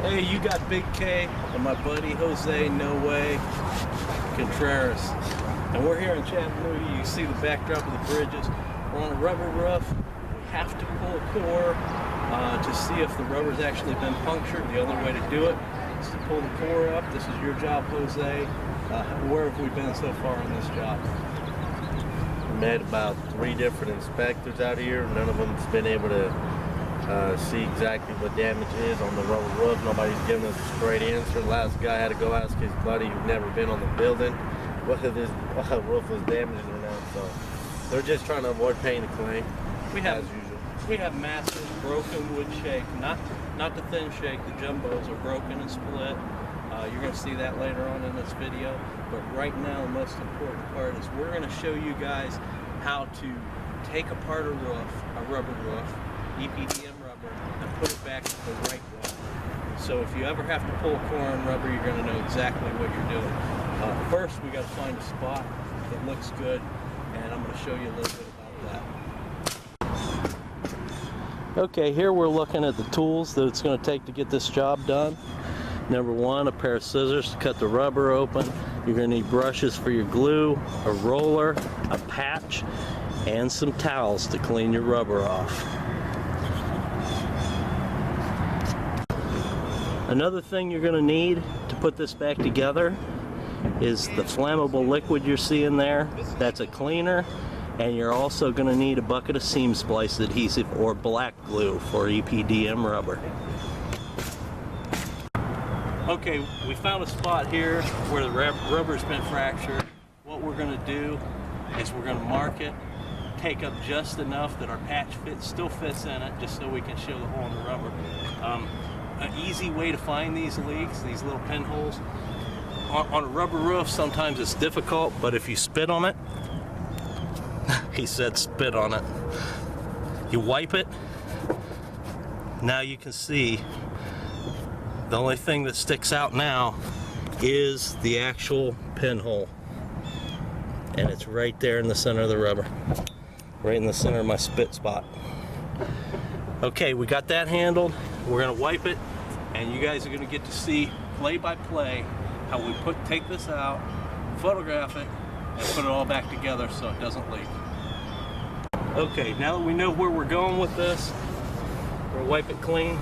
Hey, you got Big K and my buddy Jose No Way Contreras. And we're here in Chattanooga. You see the backdrop of the bridges. We're on a rubber roof. We have to pull a core to see if the rubber's actually been punctured. The only way to do it is to pull the core up. This is your job, Jose. Where have we been so far on this job? We met about 3 different inspectors out here. None of them's been able to see exactly what damage is on the rubber roof. Nobody's giving us a straight answer. The last guy had to go ask his buddy who'd never been on the building whether this roof was damaged or not. So they're just trying to avoid paying the claim, as usual. We have massive broken wood shake, not the thin shake. The jumbos are broken and split. You're going to see that later on in this video. But right now, the most important part is we're going to show you guys how to take apart a rubber roof, epdm rubber, and put it back the right way. So if you ever have to pull a core on rubber, you're going to know exactly what you're doing. First, we got to find a spot that looks good, and I'm going to show you a little bit about that. Okay, here we're looking at the tools that it's going to take to get this job done. Number one, a pair of scissors to cut the rubber open. You're going to need brushes for your glue, a roller, a patch, and some towels to clean your rubber off. Another thing you're going to need to put this back together is the flammable liquid you're seeing there. That's a cleaner. And you're also going to need a bucket of seam splice adhesive or black glue for epdm rubber. Okay, we found a spot here where the rubber's been fractured. What we're going to do is we're going to mark it, take up just enough that our patch still fits in it, just so we can show the hole in the rubber. An easy way to find these leaks, these little pinholes, on a rubber roof, sometimes it's difficult, but if you spit on it, he said spit on it, you wipe it, now you can see the only thing that sticks out now is the actual pinhole, and it's right there in the center of the rubber, right in the center of my spit spot. Okay, we got that handled. We're gonna wipe it, and you guys are gonna get to see play by play how we take this out, photograph it, and put it all back together so it doesn't leak. Okay, now that we know where we're going with this, we'll wipe it clean.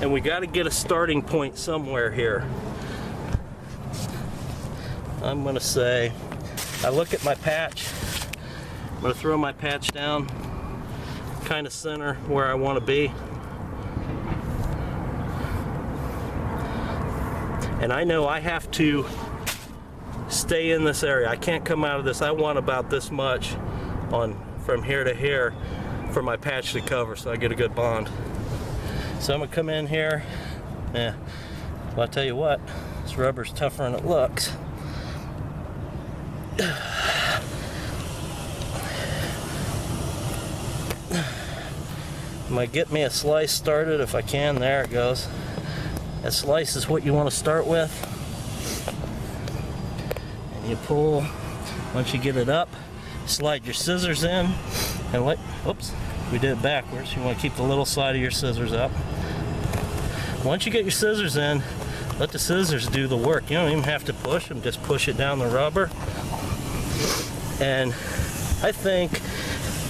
And we got to get a starting point somewhere here. I'm going to say, I look at my patch, I'm going to throw my patch down, kind of center where I want to be. And I know I have to stay in this area. I can't come out of this. I want about this much from here to here for my patch to cover so I get a good bond. So I'm gonna come in here. Yeah, well, I'll tell you what, this rubber's tougher than it looks. I'm gonna get me a slice started if I can. There it goes. That slice is what you want to start with. And you pull, once you get it up, slide your scissors in and oops, we did it backwards. You want to keep the little side of your scissors up. Once you get your scissors in, let the scissors do the work. You don't even have to push them, just push it down the rubber. And I think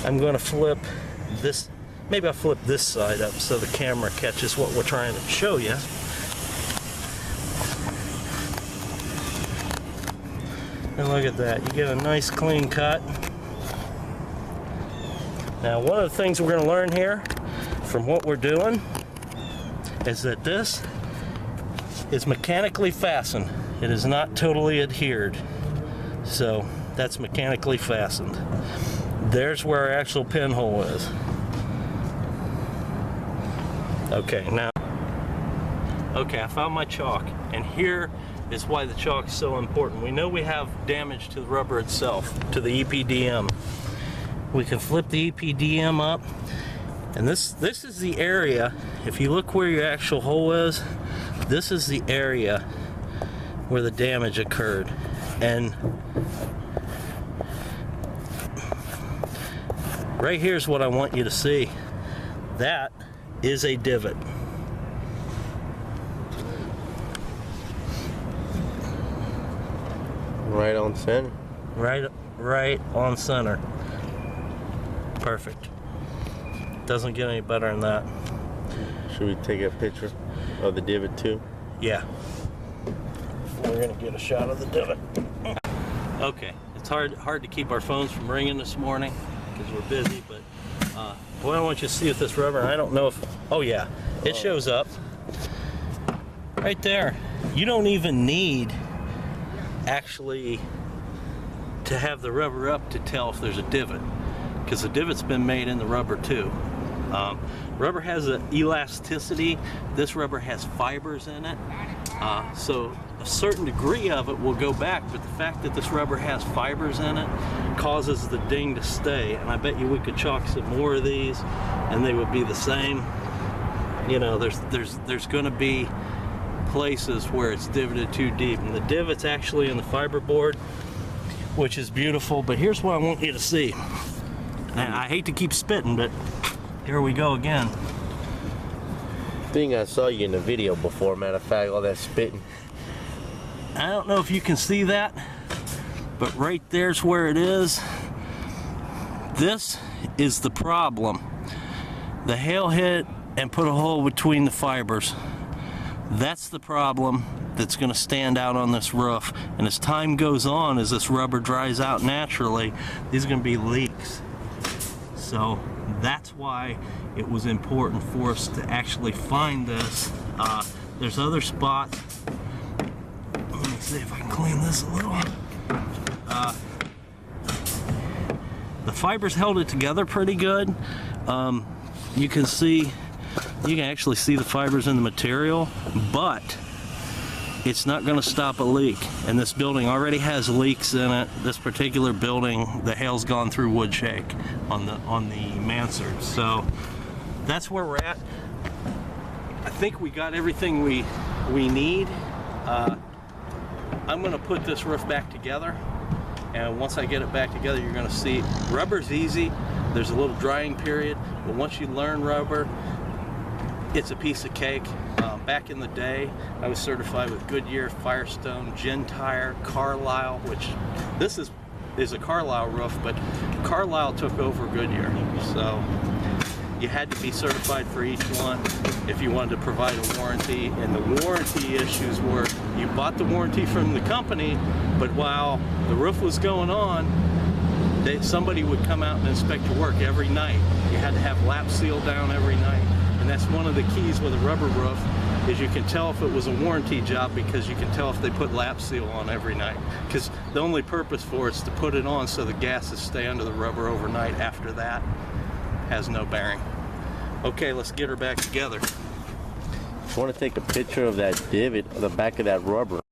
I'm going to flip this, maybe I'll flip this side up so the camera catches what we're trying to show you. And look at that, you get a nice clean cut. Now, one of the things we're going to learn here from what we're doing is that this is mechanically fastened. It is not totally adhered. So that's mechanically fastened. There's where our actual pinhole is. Okay, now, okay, I found my chalk, and here is why the chalk is so important. We know we have damage to the rubber itself, to the epdm. We can flip the epdm up, and this is the area. If you look where your actual hole is, this is the area where the damage occurred. And right here's what I want you to see. That is a divot. Right on center. Right on center. Perfect. Doesn't get any better than that. Should we take a picture of the divot too? Yeah. We're gonna get a shot of the divot. Okay, it's hard to keep our phones from ringing this morning because we're busy, but boy, I want you to see with this rubber. I don't know if, oh yeah, it shows up right there. You don't even need actually to have the rubber up to tell if there's a divot, because the divot's been made in the rubber too. Rubber has an elasticity. This rubber has fibers in it, so a certain degree of it will go back, but the fact that this rubber has fibers in it causes the ding to stay. And I bet you we could chalk some more of these and they would be the same. You know, there's going to be places where it's divoted too deep, and the divot's actually in the fiberboard, which is beautiful. But here's what I want you to see, and I hate to keep spitting, but here we go again. I think I saw you in the video before, matter of fact, all that spitting. I don't know if you can see that, but right there's where it is. This is the problem. The hail hit and put a hole between the fibers. That's the problem that's going to stand out on this roof. And as time goes on, as this rubber dries out naturally, these are going to be leaks. So that's why it was important for us to actually find this. There's other spots. Let me see if I can clean this a little. The fibers held it together pretty good. You can actually see the fibers in the material, but it's not going to stop a leak. And this building already has leaks in it. This particular building, the hail's gone through wood shake on the mansard. So that's where we're at. I think we got everything we need. I'm going to put this roof back together, and once I get it back together, you're going to see rubber's easy. There's a little drying period, but once you learn rubber, it's a piece of cake. Back in the day, I was certified with Goodyear, Firestone, Gentire, Carlisle, which this is a Carlisle roof, but Carlisle took over Goodyear. So you had to be certified for each one if you wanted to provide a warranty. And the warranty issues were, you bought the warranty from the company, but while the roof was going on, somebody would come out and inspect your work every night. You had to have lap seal down every night. And that's one of the keys with a rubber roof, is you can tell if it was a warranty job because you can tell if they put lap seal on every night. Because the only purpose for it is to put it on so the gases stay under the rubber overnight. After that, has no bearing. Okay, let's get her back together. I want to take a picture of that divot on the back of that rubber.